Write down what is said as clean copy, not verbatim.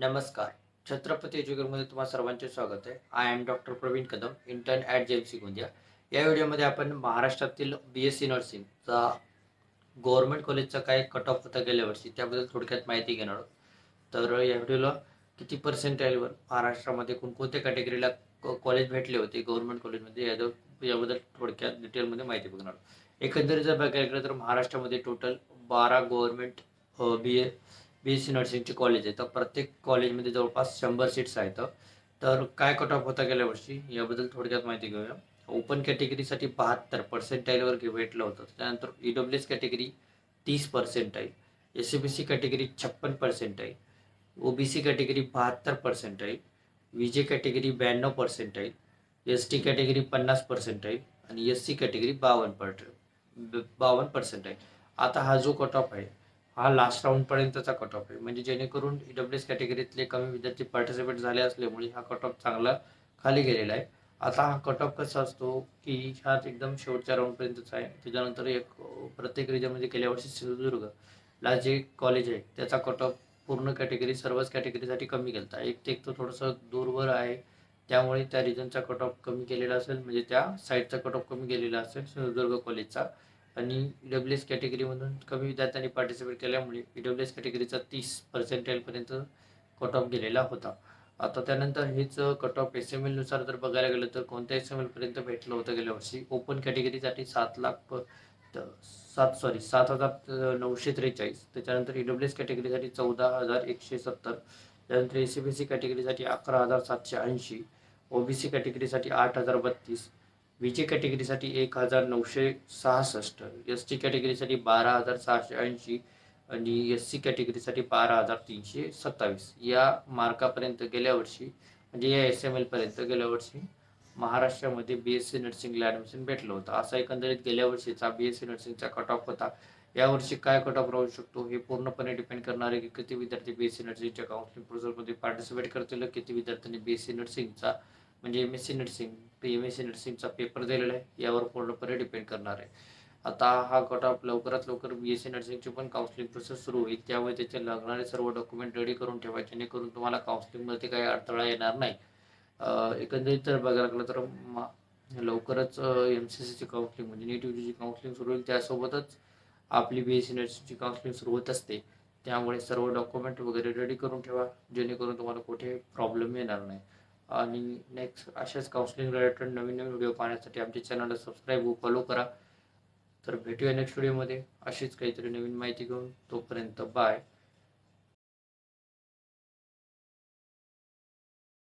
नमस्कार. छत्रपती एज्युकेशनमध्ये तुम्हा सर्वांचे स्वागत आहे. I am doctor Pravin Kadam, intern at JMC Gondia. या व्हिडिओमध्ये आपण महाराष्ट्रातील बी-एस-सी नर्सिंगचा गव्हर्नमेंट कॉलेजचा काय कट ऑफ होता गेल्या वर्षी त्याबद्दल थोडक्यात माहिती घेणार आहोत. तर या व्हिडिओला किती पर्सेंटाईलवर महाराष्ट्रामध्ये कोणकोणत्या कॅटेगरीला कॉलेज भेटले होते गव्हर्नमेंट कॉलेजमध्ये याबद्दल थोडक्यात डिटेलमध्ये माहिती बघणार आहोत. एकंदरीत जर बघायला गेलं तर महाराष्ट्रामध्ये टोटल 12 गव्हर्नमेंट बी-एस-सी नर्सिंगचे कॉलेज आहे. तर प्रत्येक कॉलेजमध्ये जवळपास 100 सीट्स आहेत. तर काय कट ऑफ होता गेल्या वर्षी याबद्दल थोडक्यात माहिती घेऊया. ओपन कॅटेगरीसाठी 72 पर्सेंटाईलवर भेटलं होतं. त्यानंतर EWS category 30 percentile, SCBC category 56 percentile, OBC category 72 percentile, VJ category 92 percentile, ST category 50 percentile आणि एस-सी कॅटेगरी 52 पर्सेंटाईल. आता हा जो कट ऑफ आहे हा लास्ट राऊंडपर्यंतचा कट ऑफ आहे. म्हणजे जेणेकरून ईडब्ल्यू एस कॅटेगरीतले कमी विद्यार्थी पार्टिसिपेट झाले असल्यामुळे हा कट ऑफ चांगला खाली गेलेला आहे. आता हा कट ऑफ कसा असतो की ह्यात एकदम शेवटच्या राऊंडपर्यंतचा आहे. त्याच्यानंतर एक प्रत्येक रिजनमध्ये गेल्या वर्षी सिंधुदुर्गला जे कॉलेज आहे त्याचा कट ऑफ पूर्ण कॅटेगरी सर्वच कॅटेगरीसाठी कमी केला होता. एक ते एक तो थोडंसं दूरवर आहे, त्यामुळे त्या रिजनचा कट ऑफ कमी केलेला असेल, म्हणजे त्या साईडचा कट ऑफ कमी केलेला असेल सिंधुदुर्ग कॉलेजचा. आणि ईडब्ल्यू एस कॅटेगरीमधून कमी विद्यार्थ्यांनी पार्टिसिपेट केल्यामुळे ईडब्ल्यू एस कॅटेगरीचा 30 पर्सेंटाईलपर्यंत कट ऑफ गेलेला होता. आता त्यानंतर हेच कट ऑफ एस एम एलनुसार जर बघायला गेलं तर कोणत्या एस एम एलपर्यंत भेटलं होतं गेल्या वर्षी. ओपन कॅटेगरीसाठी 7,943. त्याच्यानंतर ईडब्ल्यू एस कॅटेगरीसाठी 14,170. त्यानंतर एस-सी-बी-सी कॅटेगरीसाठी 11,780. ओबीसी कॅटेगरीसाठी 8,032. व्हीजे कॅटेगरीसाठी 1,966. एस टी कॅटेगरीसाठी 12,680 आणि एस सी कॅटेगरीसाठी 12,327. या मार्कापर्यंत गेल्या वर्षी, म्हणजे या एस एम एलपर्यंत गेल्या वर्षी महाराष्ट्रामध्ये बी-एस-सी नर्सिंगला ॲडमिशन भेटलं होतं. असा एकंदरीत गेल्या वर्षीचा बी-एस-सी नर्सिंगचा कट ऑफ होता. यावर्षी काय कट ऑफ राहू शकतो हे पूर्णपणे डिपेंड करणार आहे की किती विद्यार्थी बी-एस-सी नर्सिंगच्या काउन्सिलिंग प्रोसेसमध्ये पार्टिसिपेट करतील, किती विद्यार्थ्यांनी बी-एस-सी नर्सिंगचा म्हणजे एम-एस-सी नर्सिंग एम-एस-सी नर्सिंगचा पेपर दिलेला आहे यावर पूर्णपणे डिपेंड करणार आहे. आता हा कट ऑफ लवकरात लवकर बी-एस-सी नर्सिंगची पण काउन्सिलिंग प्रोसेस सुरू होईल, त्यामुळे त्याचे लागणारे सर्व डॉक्युमेंट रेडी करून ठेवा, जेणेकरून तुम्हाला काउन्सिलिंगमध्ये काही अडथळा येणार नाही. एकंदरीत जर बघायला लागलं तर लवकरच एम-सी-सीची काउन्सिलिंग म्हणजे नीट यूजीची काउन्सिलिंग सुरू होईल. त्यासोबतच आपली बी-एस-सी नर्सिंगची काउन्सिलिंग सुरू होत असते. त्यामुळे सर्व डॉक्युमेंट वगैरे रेडी करून ठेवा, जेणेकरून तुम्हाला कुठे प्रॉब्लेम येणार नाही. आणि नेक्स्ट अशाच काउन्सिलिंग रिलेटेड नवीन नवीन व्हिडिओ पाहण्यासाठी आमच्या चॅनलला सबस्क्राईब व फॉलो करा. तर भेटूया नेक्स्ट व्हिडिओमध्ये अशीच काहीतरी नवीन माहिती घेऊन. तोपर्यंत बाय.